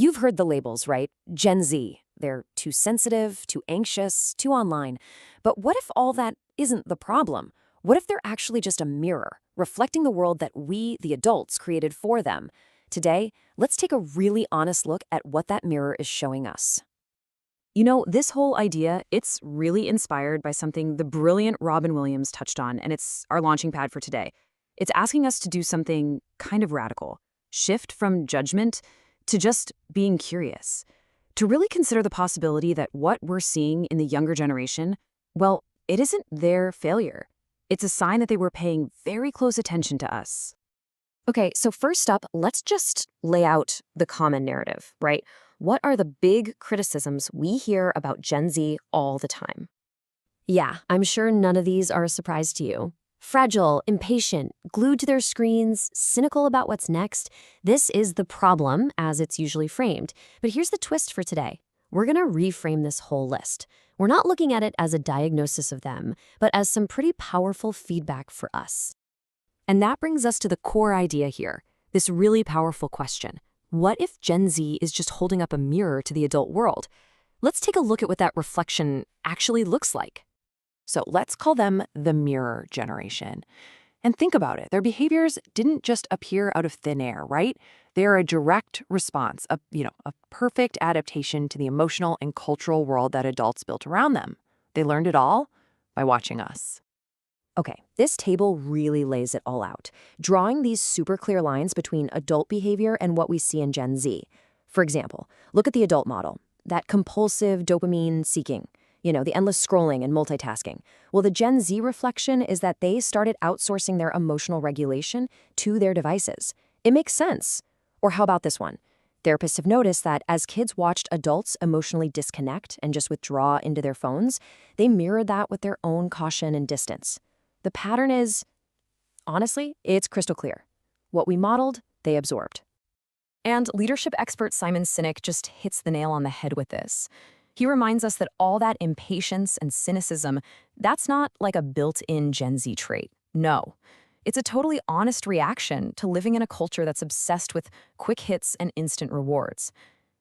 You've heard the labels, right? Gen Z. They're too sensitive, too anxious, too online. But what if all that isn't the problem? What if they're actually just a mirror, reflecting the world that we, the adults, created for them? Today, let's take a really honest look at what that mirror is showing us. This whole idea, it's really inspired by something the brilliant Robin Williams touched on, and it's our launching pad for today. It's asking us to do something kind of radical, shift from judgment to just being curious, to really consider the possibility that what we're seeing in the younger generation, well, it isn't their failure. It's a sign that they were paying very close attention to us. Okay, so first up, let's just lay out the common narrative, right? What are the big criticisms we hear about Gen Z all the time? Yeah, I'm sure none of these are a surprise to you. Fragile, impatient, glued to their screens, cynical about what's next. This is the problem, as it's usually framed. But here's the twist for today. We're going to reframe this whole list. We're not looking at it as a diagnosis of them, but as some pretty powerful feedback for us. And that brings us to the core idea here, this really powerful question. What if Gen Z is just holding up a mirror to the adult world? Let's take a look at what that reflection actually looks like. So let's call them the mirror generation. And think about it. Their behaviors didn't just appear out of thin air, right? They're a direct response, a perfect adaptation to the emotional and cultural world that adults built around them. They learned it all by watching us. Okay, this table really lays it all out, drawing these super clear lines between adult behavior and what we see in Gen Z. For example, look at the adult model, that compulsive dopamine seeking, the endless scrolling and multitasking. Well, the Gen Z reflection is that they started outsourcing their emotional regulation to their devices. It makes sense. Or how about this one? Therapists have noticed that as kids watched adults emotionally disconnect and just withdraw into their phones, they mirrored that with their own caution and distance. The pattern is, honestly, it's crystal clear. What we modeled, they absorbed. And leadership expert Simon Sinek just hits the nail on the head with this. He reminds us that all that impatience and cynicism, that's not like a built-in Gen Z trait. No. It's a totally honest reaction to living in a culture that's obsessed with quick hits and instant rewards.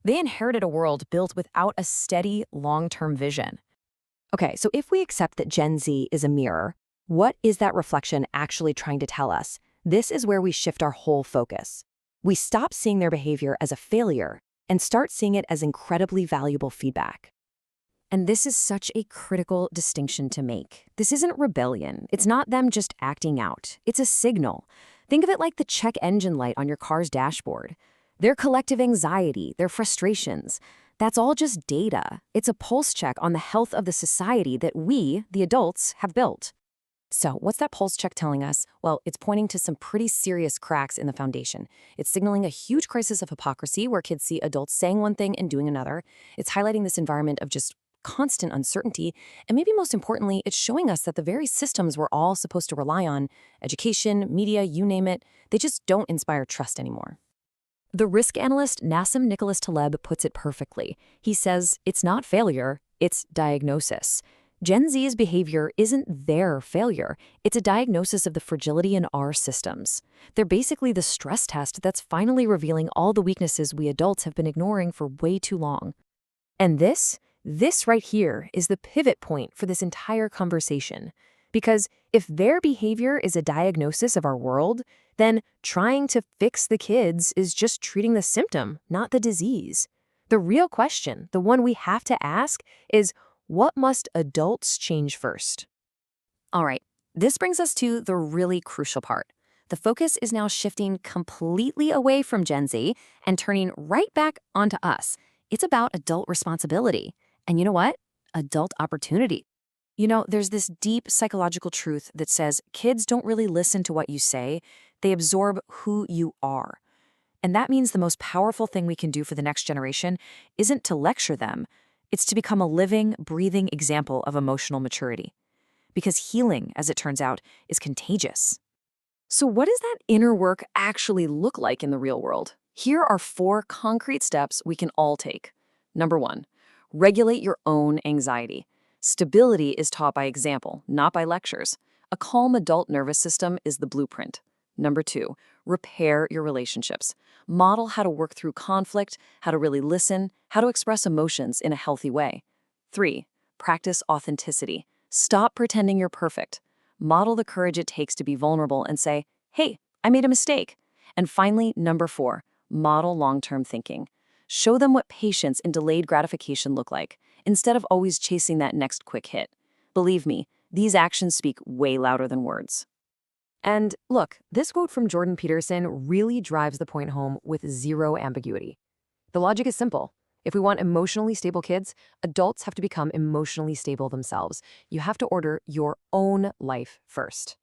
They inherited a world built without a steady, long-term vision. Okay, so if we accept that Gen Z is a mirror, what is that reflection actually trying to tell us? This is where we shift our whole focus. We stop seeing their behavior as a failure and start seeing it as incredibly valuable feedback. And this is such a critical distinction to make. This isn't rebellion. It's not them just acting out. It's a signal. Think of it like the check engine light on your car's dashboard. Their collective anxiety, their frustrations, that's all just data. It's a pulse check on the health of the society that we, the adults, have built. So what's that pulse check telling us? Well, it's pointing to some pretty serious cracks in the foundation. It's signaling a huge crisis of hypocrisy where kids see adults saying one thing and doing another. It's highlighting this environment of just constant uncertainty. And maybe most importantly, it's showing us that the very systems we're all supposed to rely on, education, media, you name it, they just don't inspire trust anymore. The risk analyst Nassim Nicholas Taleb puts it perfectly. He says, it's not failure, it's diagnosis. Gen Z's behavior isn't their failure. It's a diagnosis of the fragility in our systems. They're basically the stress test that's finally revealing all the weaknesses we adults have been ignoring for way too long. And this right here is the pivot point for this entire conversation. Because if their behavior is a diagnosis of our world, then trying to fix the kids is just treating the symptom, not the disease. The real question, the one we have to ask, is what must adults change first? All right, this brings us to the really crucial part. The focus is now shifting completely away from Gen Z and turning right back onto us. It's about adult responsibility. And you know what? Adult opportunity. There's this deep psychological truth that says kids don't really listen to what you say, they absorb who you are. And that means the most powerful thing we can do for the next generation isn't to lecture them. It's to become a living, breathing example of emotional maturity. Because healing, as it turns out, is contagious. So what does that inner work actually look like in the real world? Here are 4 concrete steps we can all take. Number 1, regulate your own anxiety. Stability is taught by example, not by lectures. A calm adult nervous system is the blueprint. Number 2, repair your relationships. Model how to work through conflict, how to really listen, how to express emotions in a healthy way. 3, practice authenticity. Stop pretending you're perfect. Model the courage it takes to be vulnerable and say, hey, I made a mistake. And finally, number 4, model long-term thinking. Show them what patience and delayed gratification look like, instead of always chasing that next quick hit. Believe me, these actions speak way louder than words. And look, this quote from Jordan Peterson really drives the point home with zero ambiguity. The logic is simple. If we want emotionally stable kids, adults have to become emotionally stable themselves. You have to order your own life first.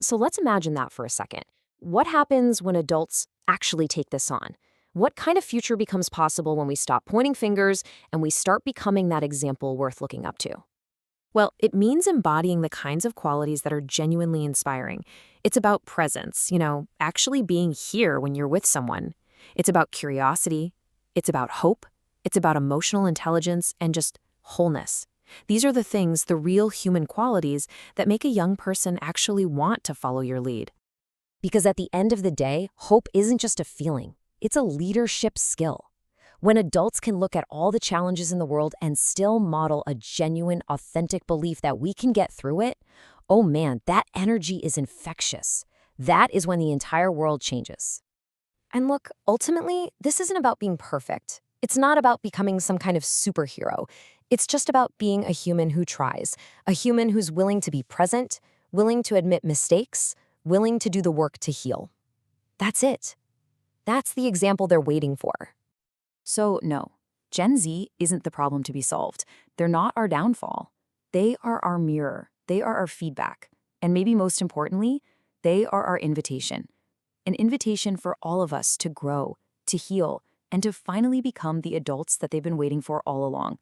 So let's imagine that for a second. What happens when adults actually take this on? What kind of future becomes possible when we stop pointing fingers and we start becoming that example worth looking up to? Well, it means embodying the kinds of qualities that are genuinely inspiring. It's about presence, actually being here when you're with someone. It's about curiosity. It's about hope. It's about emotional intelligence and just wholeness. These are the things, the real human qualities, that make a young person actually want to follow your lead. Because at the end of the day, hope isn't just a feeling. It's a leadership skill. When adults can look at all the challenges in the world and still model a genuine, authentic belief that we can get through it, oh man, that energy is infectious. That is when the entire world changes. And look, ultimately, this isn't about being perfect. It's not about becoming some kind of superhero. It's just about being a human who tries, a human who's willing to be present, willing to admit mistakes, willing to do the work to heal. That's it. That's the example they're waiting for. So no, Gen Z isn't the problem to be solved. They're not our downfall. They are our mirror. They are our feedback. And maybe most importantly, they are our invitation. An invitation for all of us to grow, to heal, and to finally become the adults that they've been waiting for all along.